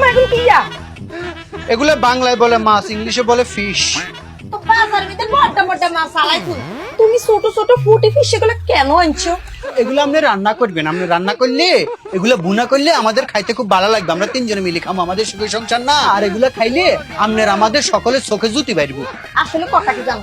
এখন কিয়া এগুলো বাংলায় বলে মাছ, ইংলিশে বলে ফিশ। তো বাজার ভিতরে বড় বড় মাছ আলাই তুমি ছোট ছোট ফুটি ফিশ এগুলো কেন আনছো? এগুলো আপনি রান্না করবেন, আপনি রান্না করলে এগুলো বুনা করলে আমাদের খাইতে খুব ভালো লাগবে। আমরা তিনজনে মিলে খাবো, আমাদের সুখের সংসার না। আর এগুলো খাইলে আপনার আমাদের সকলের চোখে জুতি বাইরবো। আসলে কথা কি জানো,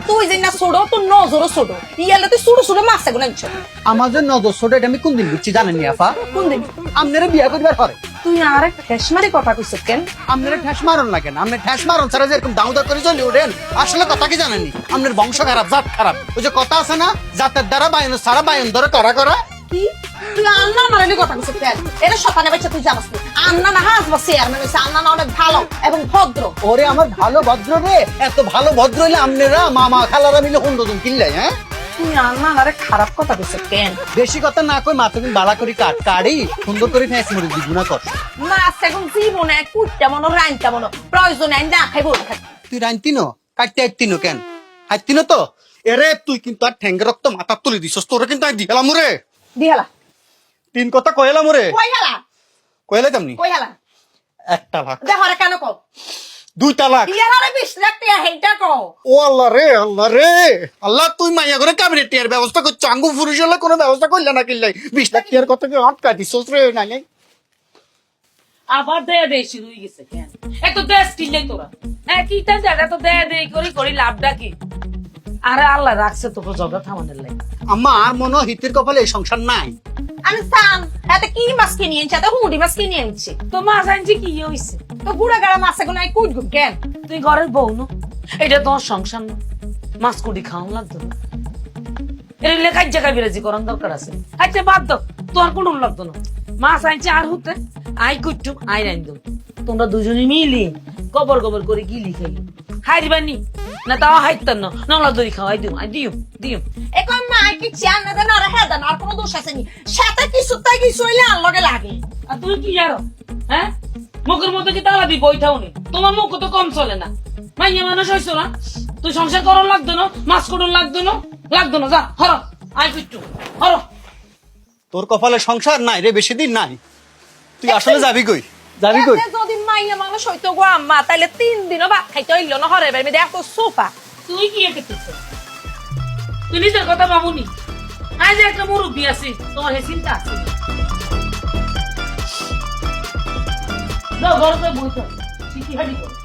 তুই যে না ছোট তোর নজরও ছোট, ইয়ালে তুই ছোট ছোট মাছ এগুলো আনছো। আমাদের নজর ছোট, এটা আমি কোন দিন বুঝছি জানেন নি আফা? কোন দিন? আপনারা বিয়া করবার পরে। তুই আরেক ফেসমারি কথা কইছ কেন? আপনারা ঠ্যাস মারন না কেন? আপনি ঠ্যাস মারন ছাড়া যে এরকম দাউদা করে চলে ওঠেন, আসলে কথা কি জানেননি? আপনার বংশ খারাপ, জাত খারাপ। ওই যে কথা আছে না, জাতের দ্বারা বায়ন সারা বায়ন ধরে করা করা। কি তুই আন্না মারানি কথা কইছ কেন? এটা সপানে বাচ্চা তুই জানাস না। আন্না না হাস বা চেয়ারম্যান হইছে, আন্না না অনেক ভালো এবং ভদ্র। ওরে আমার ভালো ভদ্র রে, এত ভালো ভদ্র হইলে আপনারা মামা খালারা মিলে 15 জন কিনলে। হ্যাঁ, তুই আন্না আরে খারাপ কথা কইছ কেন? বেশি কথা না কই মাথা তুমি বালা করি কাড়ি সুন্দর করে ফেঁস মরে দিবি না কর। মাছ এখন জীবনে কুটটা মনো রাইনটা মনো প্রয়োজন নাই না খাইবো। তুই রাইনতিনো কাটতে আইতিনো কেন? আইতিনো তো এরে তুই কিন্তু আর ঠ্যাঙ্গে রক্ত মাথা তুলে দিছস, তোরে কিন্তু আমি দিলাম রে। দিহালা তিন কথা কইলাম রে। কইহালা কইলে তেমনি কইহালা একটা ভাগ দেহরে কেন কও? 2 তালাক। ইয়ারে 20 লাখ টাকা হেইটা কও। ও আল্লাহ রে, আল্লাহ রে, আল্লাহ তুই মাইয়া করে ক্যাবিনেট টিয়ার ব্যবস্থা করছো, আঙ্গু পুরুষ হলে কোনো ব্যবস্থা করলে না কিনলে 20 লাখ টিয়ার কথা কি আটকা দিছস রে? না নাই আবার দেয়া দেয় শুরু হয়ে গেছে কেন? এত দেশ কিনলে তোরা হ্যাঁ কি তা জায়গা তো দেয়া দেই করি করি লাভটা কি? আরে আল্লাহ রাখছে তোকে জগা থামানের লাগে। আম্মা আর মনে হয় হিতের কপালে এই সংসার নাই। আমি সান এতে কি মাছ কিনে আনছে? এত হুডি মাছ কিনে আনছে। তো মাছ আনছি কি হইছে? তো গুড়া গাড়া মাছ এখন আই কুট গুট কেন? তুই ঘরের বউ না, এটা তোর সংসার না। মাছ কুটি খাওয়ান লাগতো না, এর লেখার জায়গায় বিরাজি করার দরকার আছে। আচ্ছা বাদ দাও, তোর কোনো লাগতো না। মাছ আনছে আর হতে আই কুট্টু আই রাইন তোমরা দুজনে মিলি গবর গবর করে গিলি খাইলি হাইরিবানি না তাও হাইতাম না নংলা দড়ি খাওয়াই দিও আই দিও দিও। এখন মা কি চান না দেন আর হ্যাঁ দেন আর কোনো দোষ আছে নি? সাথে কিছু তাই কিছু হইলে আর লগে লাগে। আর তুমি কি জানো হ্যাঁ? মুখের মধ্যে কি তালা দি বইটাও নেই, তোমার মুখ তো কম চলে না। মাইয়া মানুষ হইছো না, তুই সংসার করার লাগতো না, মাছ করুন লাগতো না, লাগতো না। যা হর আই কুট্টু হর। তোর কপালে সংসার নাই রে, বেশি দিন নাই। তুই আসলে যাবি কই? যাবি কই? এতে যদি মাইয়া মানুষ হইতো গো আম্মা তাইলে 3 দিনও ভাত খাইতে হইলো না। হরে বের এত সোফা তুই কি করতেছ? তুই নিজের কথা ভাবুনি? আজ একটা মুরব্বী আছে, তোমার হে চিন্তা আছে? যাও ঘরে বইতে চিঠি হাঁটি করো।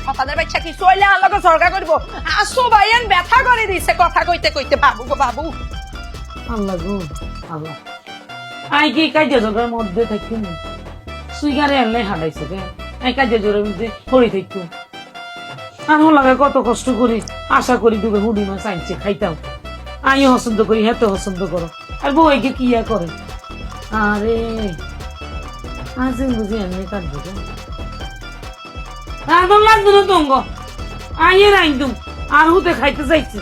আপনাদের বাচ্চা কিছু হইলে আর লগে ঝগড়া করবো। আসো ভাইয়ান ব্যথা করে দিছে কথা কইতে কইতে। বাবু গো বাবু, আল্লাহ গো আল্লাহ, আই কি কাজে জোরের মধ্যে থাকি না সুইগারে এলে হাঁটাইছে কে? আই কাজে জোরের মধ্যে পড়ে থাকতো। আমার লাগে কত কষ্ট করি আশা করি দুবে হুডি মাছ আনছে খাইতাম। আইও পছন্দ করি, হেতে পছন্দ করো, আর বউ একে কি করে? আরে আজ বুঝি এমনি কাটবো আর লাগতো না তঙ্গ আইয়ের আইন তুম আর হুতে খাইতে চাইছে।